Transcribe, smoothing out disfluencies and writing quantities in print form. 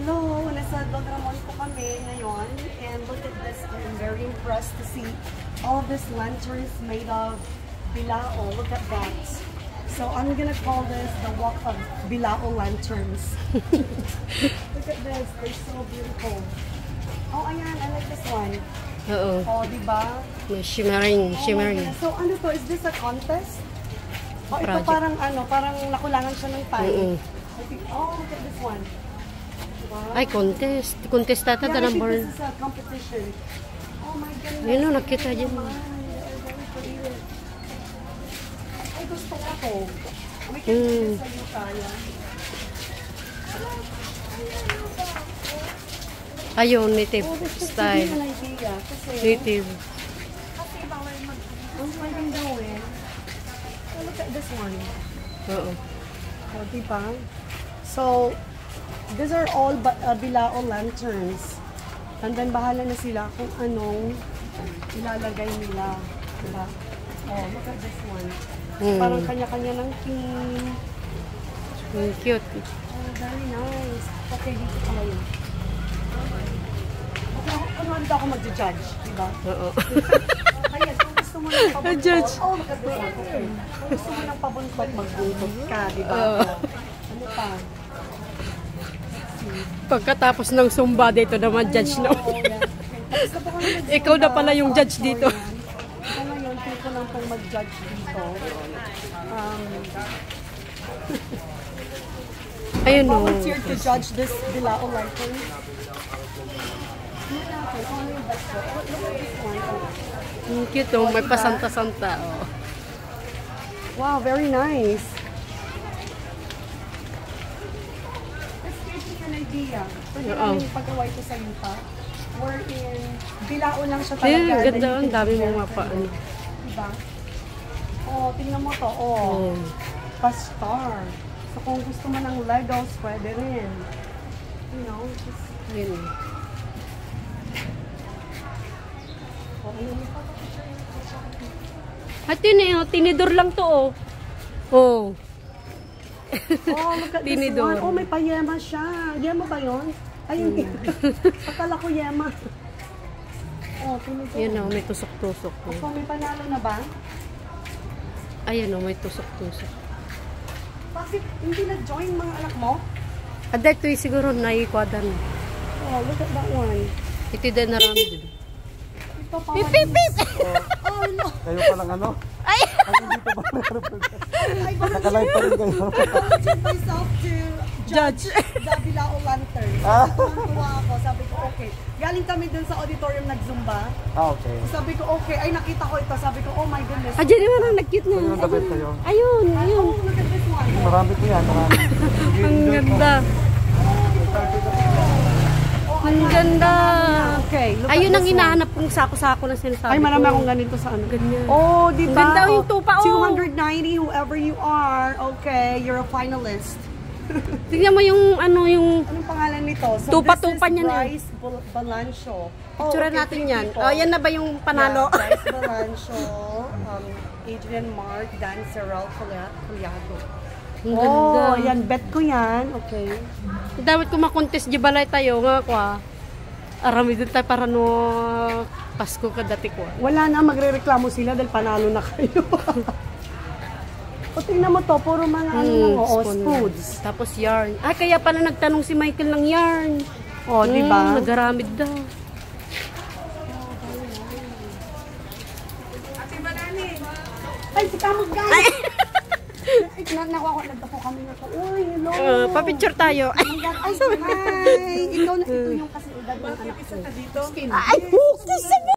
Hello, nasa Don Ramon po kami ngayon, and look at this. I'm very impressed to see all of these lanterns made of bilao. Look at that. So I'm gonna call this the walk of bilao lanterns. Look at this, they're so beautiful. Oh, ayan, I like this one. Oo. Oh, diba? May shimmering, shimmering. So ano to, is this a contest? Oh, ito Project. parang nakulangan siya ng time. I think, oh, look at this one. Wow. Ay, contest. Contest tata Yeah, I think number. this is a competition. Oh my goodness. Yun o, nakita dyan. Ay, gusto ko to. We can do this sa iyo kaya. Ayun, native Oh, this is style. an idea. Kasi, Native. bawal ang pwedeng gawin. Oh, look at this one. Oo. Oh, diba? So, these are all bilao lanterns. And then, bahala na sila kung anong ilalagay nila. Diba? Oh, look at this one. Parang kanya-kanya ng theme. Cute. Oh, very nice. Okay, dito tayo. Kunwari daw ako mag-judge, diba? Oo. Kaya, kung gusto mo ng pabuntot, Judge. oh, look at this one. Okay. Kung gusto mo ng pabuntot, magbuntot ka, diba? Ano pa? Pagkatapos ng Zumba dito naman, judge no. Ikaw na pala yung judge dito. Ito ngayon, feel ko lang pong mag-judge dito. Ayun o. Volunteer to judge this bilao lantern. Look natin, ano yung best ko? Look at this one. Cute o. May pasanta-santa. Oh. Wow, very nice. This gives me an idea. Pwede namin ipagawa ito sa yuta. Wherein, bilao lang siya talaga. Ayun, ganda. Then you Ang can dami do mong everything. mapa. Diba? Oh, tingnan mo to. Oh, pa-star. So, kung gusto mo ng Legos, pwede rin. You know, just... Ayun. Oh, ano yung At yun eh, tinidor lang to oh. Oh. Oh, look at this Tinidor. one. Oh, may pa-yema siya. Yema ba yun? Ayun. Akala ko yema. Oh, tinidor. Yun o, may tusok-tusok. So, may panalo na ba? Ayan o, may tusok-tusok. Bakit hindi na-join mga anak mo? At dito siguro naikwadan. Oh, look at that one. Ito din na rami din. Ito pa. Pip, pip, pip! Oh, no. Kayo palang ano? Ay! Dito ba meron pa? I Nakalive pa rin kayo. volunteered myself to judge the bilao lantern. Tuwa ako. Sabi ko, okay. Galing kami dun sa auditorium nag-zumba. Okay. Sabi ko, okay. Ay, nakita ko ito. Sabi ko, oh my goodness. Ah, dyan naman ang nag-cute na. Kayo yung dabit kayo. Ayun, ayun. Oh, look at this one. Marami po yan, marami. Ang ganda. Ang ganda. Okay. Look Ayun at ang this one. hinahanap kong sako-sako na sinasabi Ay, marami ko. akong ganito sa ano. Ganyan. Oh, di ba? Ang ganda yung tupa, oh. 290, whoever you are. Okay, you're a finalist. Tingnan mo yung ano yung Anong pangalan nito? So, Tupa-tupa this is niya na. Bryce Balancio. picture natin yan. Oh, yan na ba yung panalo? Yeah, Bryce Balancio, Adrian Mark, Dan Serrel Culiago. Ang ganda. Oh, yan. Bet ko yan. Okay. Dapat kung makontest di balay tayo nga kwa. Arami din tayo para no Pasko ka dati ko. Wala na, magre-reklamo sila dahil panalo na kayo. O, tingnan mo to, puro mga ano lang, foods. Tapos yarn. Ah, kaya pala nagtanong si Michael ng yarn. O, di ba? Nagaramid daw. Ay, si Kamog guys! Ay, nakuha ko, nagtapo kami na to. Uy, hello! Pa-picture tayo. Ay, hi! Ikaw na, ito yung kasi edad ng anak ko. Ay,